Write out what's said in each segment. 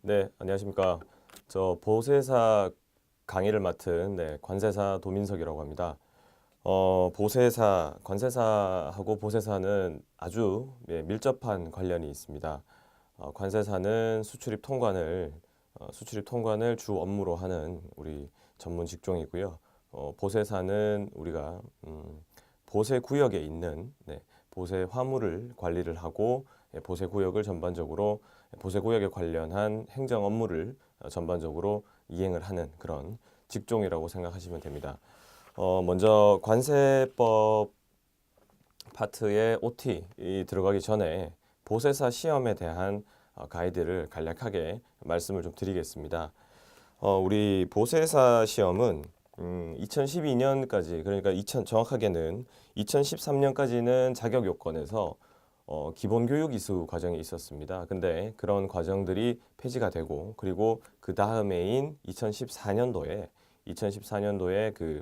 네, 안녕하십니까. 저 보세사 강의를 맡은 관세사 도민석이라고 합니다. 보세사, 관세사하고 보세사는 아주 밀접한 관련이 있습니다. 관세사는 수출입 통관을 주 업무로 하는 우리 전문 직종이고요. 보세사는 우리가 보세 구역에 있는 보세 화물을 관리를 하고 보세 구역을 전반적으로 보세 구역에 관련한 행정 업무를 전반적으로 이행을 하는 그런 직종이라고 생각하시면 됩니다. 먼저 관세법 파트에 OT 들어가기 전에 보세사 시험에 대한 가이드를 간략하게 말씀을 좀 드리겠습니다. 우리 보세사 시험은 2012년까지 그러니까 정확하게는 2013년까지는 자격 요건에서 기본 교육 이수 과정이 있었습니다. 근데 그런 과정들이 폐지가 되고 그리고 그 다음해인 2014년도에 그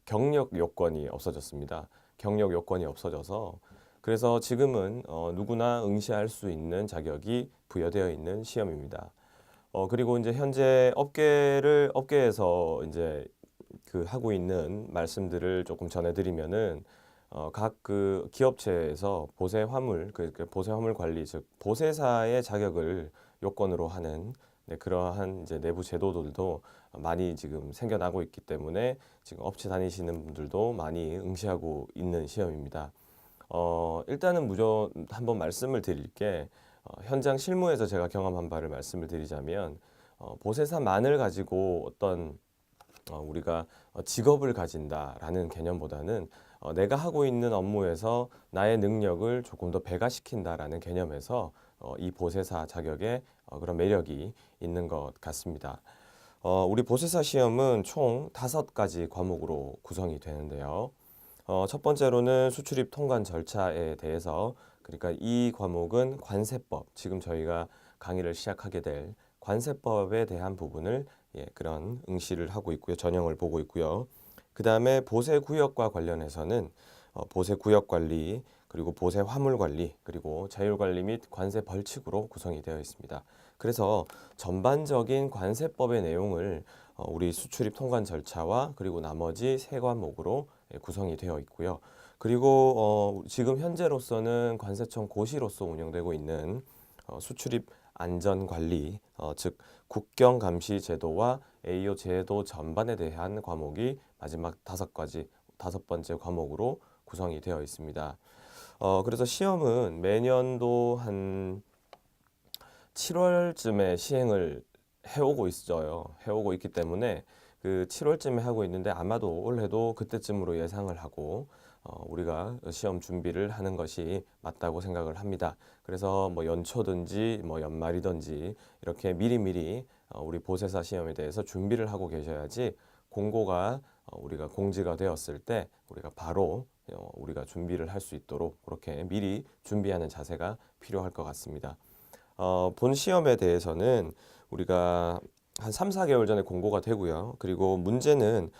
경력 요건이 없어졌습니다. 경력 요건이 없어져서 그래서 지금은 누구나 응시할 수 있는 자격이 부여되어 있는 시험입니다. 그리고 이제 현재 업계에서 이제 그 하고 있는 말씀들을 조금 전해드리면은 각 그 기업체에서 그 보세 화물 관리 즉 보세사의 자격을 요건으로 하는 그러한 이제 내부 제도들도 많이 지금 생겨나고 있기 때문에 지금 업체 다니시는 분들도 많이 응시하고 있는 시험입니다. 일단은 한번 말씀을 드릴 게 현장 실무에서 제가 경험한 바를 말씀을 드리자면 보세사만을 가지고 어떤 우리가 직업을 가진다라는 개념보다는 내가 하고 있는 업무에서 나의 능력을 조금 더 배가시킨다라는 개념에서 이 보세사 자격에 그런 매력이 있는 것 같습니다. 우리 보세사 시험은 총 5가지 과목으로 구성이 되는데요. 첫 번째로는 수출입 통관 절차에 대해서 그러니까 이 과목은 관세법, 지금 저희가 강의를 시작하게 될 관세법에 대한 부분을 그런 응시를 하고 있고요. 전형을 보고 있고요. 그 다음에 보세 구역과 관련해서는 보세 구역 관리, 그리고 보세 화물 관리, 그리고 자율 관리 및 관세 벌칙으로 구성이 되어 있습니다. 그래서 전반적인 관세법의 내용을 우리 수출입 통관 절차와 그리고 나머지 세 과목으로 구성이 되어 있고요. 그리고 지금 현재로서는 관세청 고시로서 운영되고 있는 수출입 안전관리, 즉 국경 감시 제도와 AO 제도 전반에 대한 과목이 마지막 5번째 과목으로 구성이 되어 있습니다. 그래서 시험은 매년도 한 7월쯤에 시행을 해오고 있어요. 해오고 있기 때문에 그 7월쯤에 하고 있는데 아마도 올해도 그때쯤으로 예상을 하고 우리가 시험 준비를 하는 것이 맞다고 생각을 합니다. 그래서 뭐 연초든지 뭐 연말이든지 이렇게 미리미리 우리 보세사 시험에 대해서 준비를 하고 계셔야지 공고가 우리가 공지가 되었을 때 우리가 바로 우리가 준비를 할 수 있도록 그렇게 미리 준비하는 자세가 필요할 것 같습니다. 본 시험에 대해서는 우리가 한 3, 4개월 전에 공고가 되고요. 그리고 문제는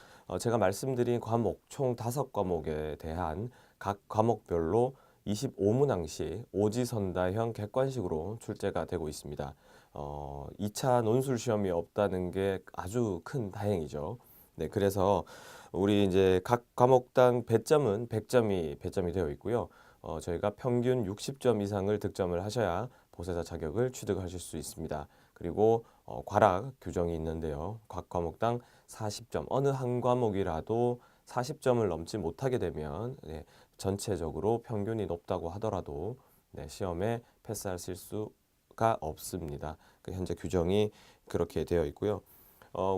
제가 말씀드린 과목 총 5과목에 대한 각 과목별로 25문항씩 오지선다형 객관식으로 출제가 되고 있습니다. 2차 논술 시험이 없다는 게 아주 큰 다행이죠. 네, 그래서 우리 이제 각 과목당 배점은 100점이 배점이 되어 있고요. 저희가 평균 60점 이상을 득점을 하셔야 보세사 자격을 취득하실 수 있습니다. 그리고 과락 규정이 있는데요. 각 과목당 40점, 어느 한 과목이라도 40점을 넘지 못하게 되면 전체적으로 평균이 높다고 하더라도 시험에 패스하실 수가 없습니다. 그 현재 규정이 그렇게 되어 있고요.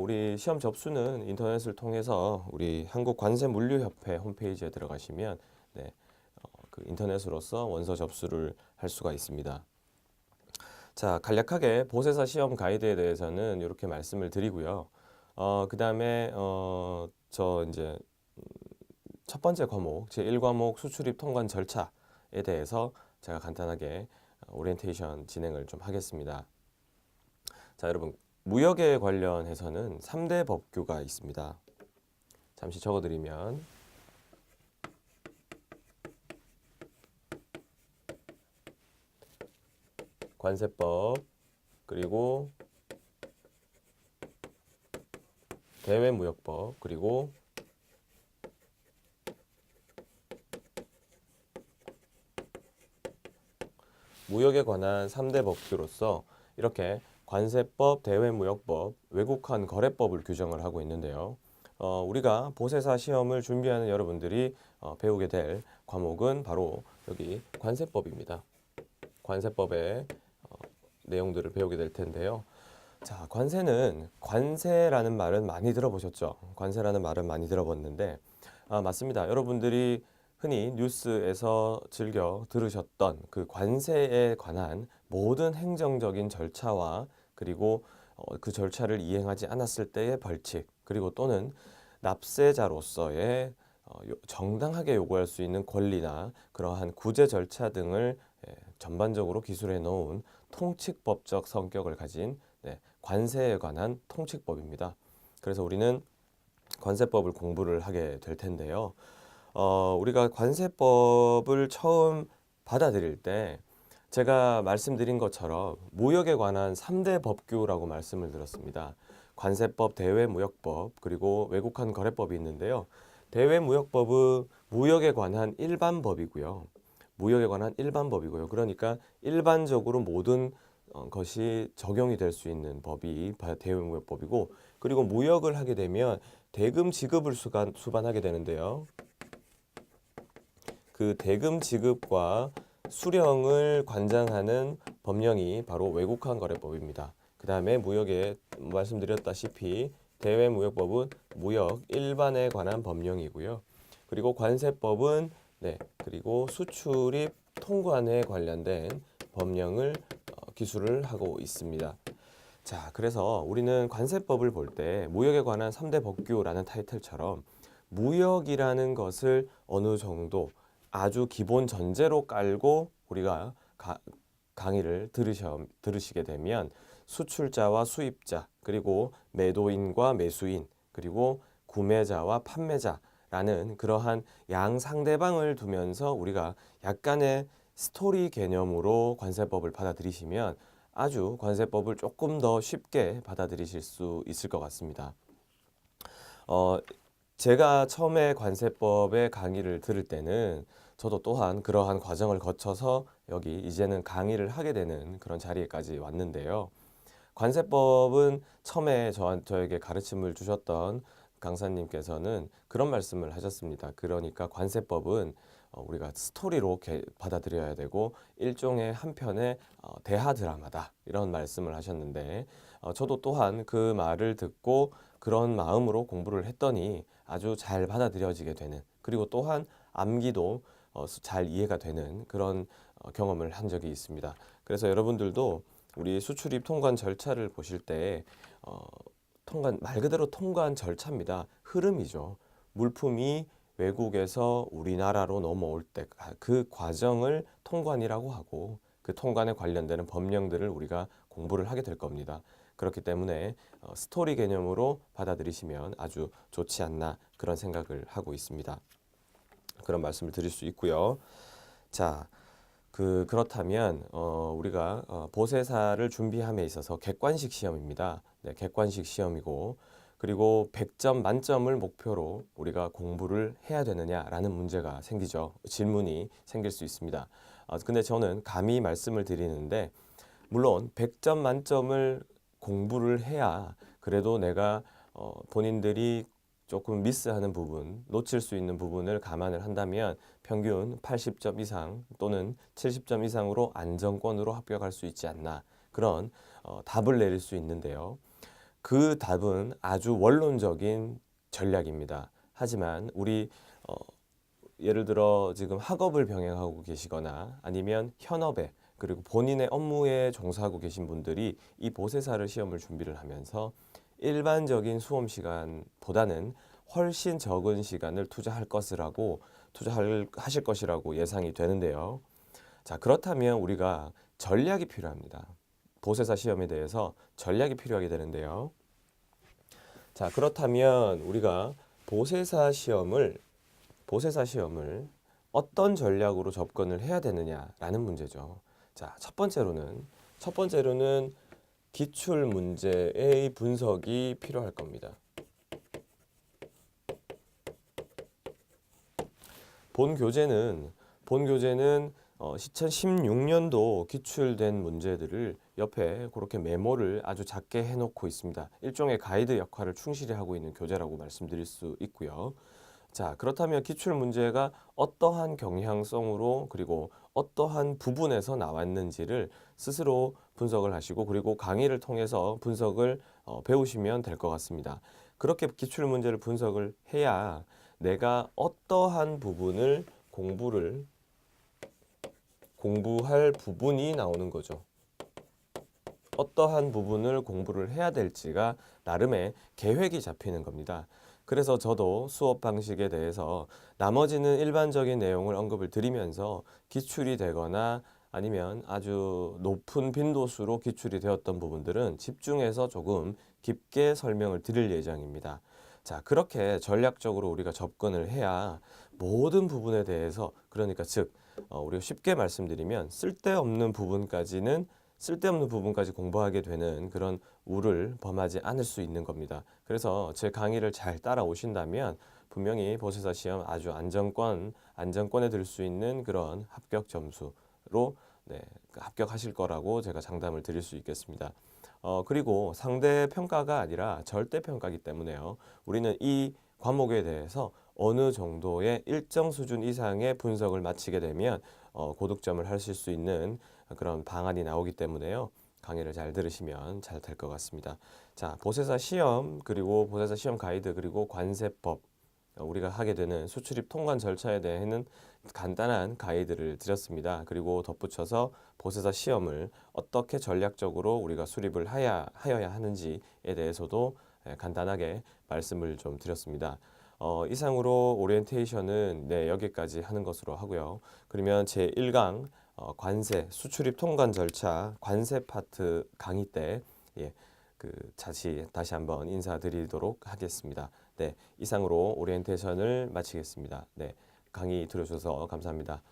우리 시험 접수는 인터넷을 통해서 우리 한국관세물류협회 홈페이지에 들어가시면 그 인터넷으로서 원서 접수를 할 수가 있습니다. 자, 간략하게 보세사 시험 가이드에 대해서는 이렇게 말씀을 드리고요. 그 다음에 저 이제 첫 번째 과목, 제1과목 수출입 통관 절차에 대해서 제가 간단하게 오리엔테이션 진행을 좀 하겠습니다. 자, 여러분 무역에 관련해서는 3대 법규가 있습니다. 잠시 적어드리면 관세법, 그리고 대외무역법 그리고 무역에 관한 3대 법규로서 이렇게 관세법, 대외무역법, 외국환 거래법을 규정을 하고 있는데요. 우리가 보세사 시험을 준비하는 여러분들이 배우게 될 과목은 바로 여기 관세법입니다. 관세법의 내용들을 배우게 될 텐데요. 자, 관세라는 말은 많이 들어보셨죠? 관세라는 말은 많이 들어봤는데 맞습니다. 여러분들이 흔히 뉴스에서 즐겨 들으셨던 그 관세에 관한 모든 행정적인 절차와 그리고 그 절차를 이행하지 않았을 때의 벌칙 그리고 또는 납세자로서의 정당하게 요구할 수 있는 권리나 그러한 구제 절차 등을 전반적으로 기술해 놓은 통칙법적 성격을 가진 관세에 관한 통칙법입니다. 그래서 우리는 관세법을 공부를 하게 될 텐데요. 우리가 관세법을 처음 받아들일 때 제가 말씀드린 것처럼 무역에 관한 3대 법규라고 말씀을 드렸습니다. 관세법, 대외무역법, 그리고 외국환 거래법이 있는데요. 대외무역법은 무역에 관한 일반법이고요. 무역에 관한 일반법이고요. 그러니까 일반적으로 모든 것이 적용이 될 수 있는 법이 대외무역법이고 그리고 무역을 하게 되면 대금 지급을 수반하게 되는데요. 그 대금 지급과 수령을 관장하는 법령이 바로 외국환 거래법입니다. 그 다음에 무역에 말씀드렸다시피 대외무역법은 무역 일반에 관한 법령이고요. 그리고 관세법은 그리고 수출입 통관에 관련된 법령을 기술을 하고 있습니다. 자, 그래서 우리는 관세법을 볼 때 무역에 관한 3대 법규라는 타이틀처럼 무역이라는 것을 어느 정도 아주 기본 전제로 깔고 우리가 강의를 들으시게 되면 수출자와 수입자 그리고 매도인과 매수인 그리고 구매자와 판매자라는 그러한 양상대방을 두면서 우리가 약간의 스토리 개념으로 관세법을 받아들이시면 아주 관세법을 조금 더 쉽게 받아들이실 수 있을 것 같습니다. 제가 처음에 관세법의 강의를 들을 때는 저도 또한 그러한 과정을 거쳐서 여기 이제는 강의를 하게 되는 그런 자리에까지 왔는데요. 관세법은 처음에 저에게 가르침을 주셨던 강사님께서는 그런 말씀을 하셨습니다. 그러니까 관세법은 우리가 스토리로 받아들여야 되고 일종의 한편의 대하 드라마다 이런 말씀을 하셨는데 저도 또한 그 말을 듣고 그런 마음으로 공부를 했더니 아주 잘 받아들여지게 되는 그리고 또한 암기도 잘 이해가 되는 그런 경험을 한 적이 있습니다. 그래서 여러분들도 우리 수출입 통관 절차를 보실 때 통관 말 그대로 통관 절차입니다. 흐름이죠. 물품이 외국에서 우리나라로 넘어올 때 그 과정을 통관이라고 하고 그 통관에 관련되는 법령들을 우리가 공부를 하게 될 겁니다. 그렇기 때문에 스토리 개념으로 받아들이시면 아주 좋지 않나 그런 생각을 하고 있습니다. 그런 말씀을 드릴 수 있고요. 자, 그렇다면 우리가 보세사를 준비함에 있어서 객관식 시험입니다. 네, 객관식 시험이고 그리고 100점 만점을 목표로 우리가 공부를 해야 되느냐라는 문제가 생기죠. 질문이 생길 수 있습니다. 근데 저는 감히 말씀을 드리는데 물론 100점 만점을 공부를 해야 그래도 내가 본인들이 조금 미스하는 부분, 놓칠 수 있는 부분을 감안을 한다면 평균 80점 이상 또는 70점 이상으로 안정권으로 합격할 수 있지 않나 그런 답을 내릴 수 있는데요. 그 답은 아주 원론적인 전략입니다. 하지만 우리 예를 들어 지금 학업을 병행하고 계시거나 아니면 현업에 그리고 본인의 업무에 종사하고 계신 분들이 이 보세사를 시험을 준비를 하면서 일반적인 수험 시간보다는 훨씬 적은 시간을 투자하실 것이라고 예상이 되는데요. 자, 그렇다면 우리가 전략이 필요합니다. 보세사 시험에 대해서 전략이 필요하게 되는데요. 자, 그렇다면 우리가 보세사 시험을 어떤 전략으로 접근을 해야 되느냐라는 문제죠. 자, 첫 번째로는 기출 문제의 분석이 필요할 겁니다. 본 교재는 2016년도 기출된 문제들을 옆에 그렇게 메모를 아주 작게 해놓고 있습니다. 일종의 가이드 역할을 충실히 하고 있는 교재라고 말씀드릴 수 있고요. 자, 그렇다면 기출 문제가 어떠한 경향성으로 그리고 어떠한 부분에서 나왔는지를 스스로 분석을 하시고 그리고 강의를 통해서 분석을 배우시면 될 것 같습니다. 그렇게 기출 문제를 분석을 해야 내가 어떠한 부분을 공부할 부분이 나오는 거죠. 어떠한 부분을 공부를 해야 될지가 나름의 계획이 잡히는 겁니다. 그래서 저도 수업 방식에 대해서 나머지는 일반적인 내용을 언급을 드리면서 기출이 되거나 아니면 아주 높은 빈도수로 기출이 되었던 부분들은 집중해서 조금 깊게 설명을 드릴 예정입니다. 자, 그렇게 전략적으로 우리가 접근을 해야 모든 부분에 대해서 그러니까 즉 우리가 쉽게 말씀드리면 쓸데없는 부분까지 공부하게 되는 그런 우를 범하지 않을 수 있는 겁니다. 그래서 제 강의를 잘 따라오신다면 분명히 보세사 시험 아주 안정권에 들 수 있는 그런 합격 점수로 합격하실 거라고 제가 장담을 드릴 수 있겠습니다. 그리고 상대 평가가 아니라 절대 평가이기 때문에요. 우리는 이 과목에 대해서 어느 정도의 일정 수준 이상의 분석을 마치게 되면 고득점을 하실 수 있는 그런 방안이 나오기 때문에요. 강의를 잘 들으시면 잘 될 것 같습니다. 자, 보세사 시험 그리고 보세사 시험 가이드 그리고 관세법 우리가 하게 되는 수출입 통관 절차에 대해서는 간단한 가이드를 드렸습니다. 그리고 덧붙여서 보세사 시험을 어떻게 전략적으로 우리가 수립을 하여야 하는지에 대해서도 간단하게 말씀을 좀 드렸습니다. 이상으로 오리엔테이션은 여기까지 하는 것으로 하고요. 그러면 제1강 관세, 수출입 통관 절차, 관세 파트 강의 때 다시 한번 인사드리도록 하겠습니다. 네, 이상으로 오리엔테이션을 마치겠습니다. 네, 강의 들어주셔서 감사합니다.